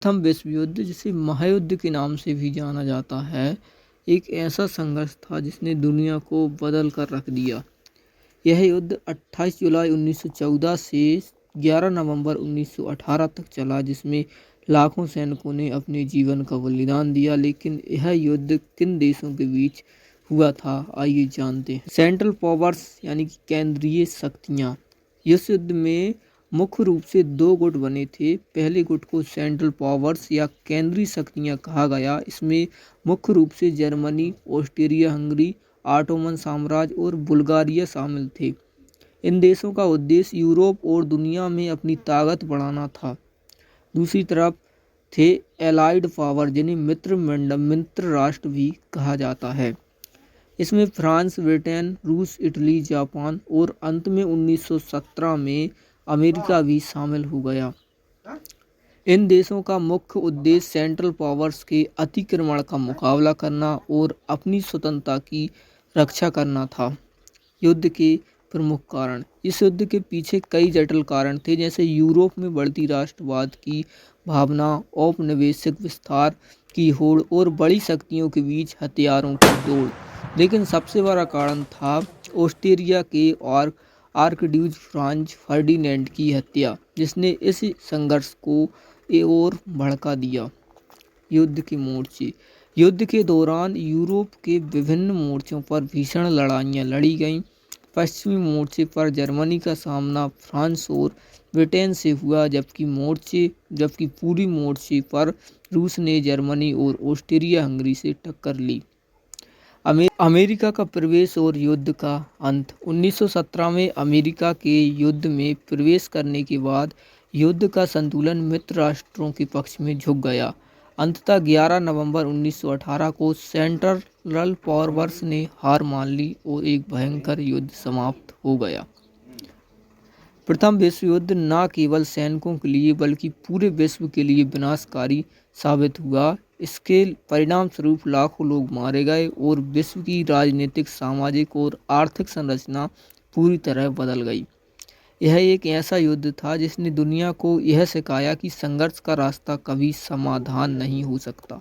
प्रथम विश्व युद्ध, जिसे महायुद्ध के नाम से भी जाना जाता है, एक ऐसा संघर्ष था जिसने दुनिया को बदल कर रख दिया। यह युद्ध 28 जुलाई 1914 से 11 नवंबर 1918 तक चला, जिसमें लाखों सैनिकों ने अपने जीवन का बलिदान दिया। लेकिन यह युद्ध किन देशों के बीच हुआ था, आइए जानते हैं। सेंट्रल पावर्स यानी कि केंद्रीय शक्तियाँ। इस युद्ध में मुख्य रूप से दो गुट बने थे। पहले गुट को सेंट्रल पावर्स या केंद्रीय शक्तियाँ कहा गया। इसमें मुख्य रूप से जर्मनी, ऑस्ट्रिया हंगरी, ऑटोमन साम्राज्य और बुल्गारिया शामिल थे। इन देशों का उद्देश्य यूरोप और दुनिया में अपनी ताकत बढ़ाना था। दूसरी तरफ थे एलाइड पावर, जिन्हें मित्र राष्ट्र भी कहा जाता है। इसमें फ्रांस, ब्रिटेन, रूस, इटली, जापान और अंत में 1917 में अमेरिका भी शामिल हो गया। इन देशों का मुख्य उद्देश्य सेंट्रल पावर्स के अतिक्रमण का मुकाबला करना और अपनी स्वतंत्रता की रक्षा करना था। युद्ध के प्रमुख कारण। इस युद्ध के पीछे कई जटिल कारण थे, जैसे यूरोप में बढ़ती राष्ट्रवाद की भावना, औपनिवेशिक विस्तार की होड़ और बड़ी शक्तियों के बीच हथियारों की दौड़। लेकिन सबसे बड़ा कारण था ऑस्ट्रिया के और आर्कड्यूक फ्रांज फर्डिनेंड की हत्या, जिसने इस संघर्ष को और भड़का दिया। युद्ध के मोर्चे। युद्ध के दौरान यूरोप के विभिन्न मोर्चों पर भीषण लड़ाइयाँ लड़ी गईं। पश्चिमी मोर्चे पर जर्मनी का सामना फ्रांस और ब्रिटेन से हुआ, जबकि पूर्वी मोर्चे पर रूस ने जर्मनी और ऑस्ट्रिया हंगरी से टक्कर ली। अमेरिका का प्रवेश और युद्ध का अंत। 1917 में अमेरिका के युद्ध में प्रवेश करने के बाद युद्ध का संतुलन मित्र राष्ट्रों के पक्ष में झुक गया। अंततः 11 नवंबर 1918 को सेंट्रल पावर्स ने हार मान ली और एक भयंकर युद्ध समाप्त हो गया। प्रथम विश्व युद्ध न केवल सैनिकों के लिए बल्कि पूरे विश्व के लिए विनाशकारी साबित हुआ। इसके परिणाम स्वरूप लाखों लोग मारे गए और विश्व की राजनीतिक, सामाजिक और आर्थिक संरचना पूरी तरह बदल गई। यह एक ऐसा युद्ध था जिसने दुनिया को यह सिखाया कि संघर्ष का रास्ता कभी समाधान नहीं हो सकता।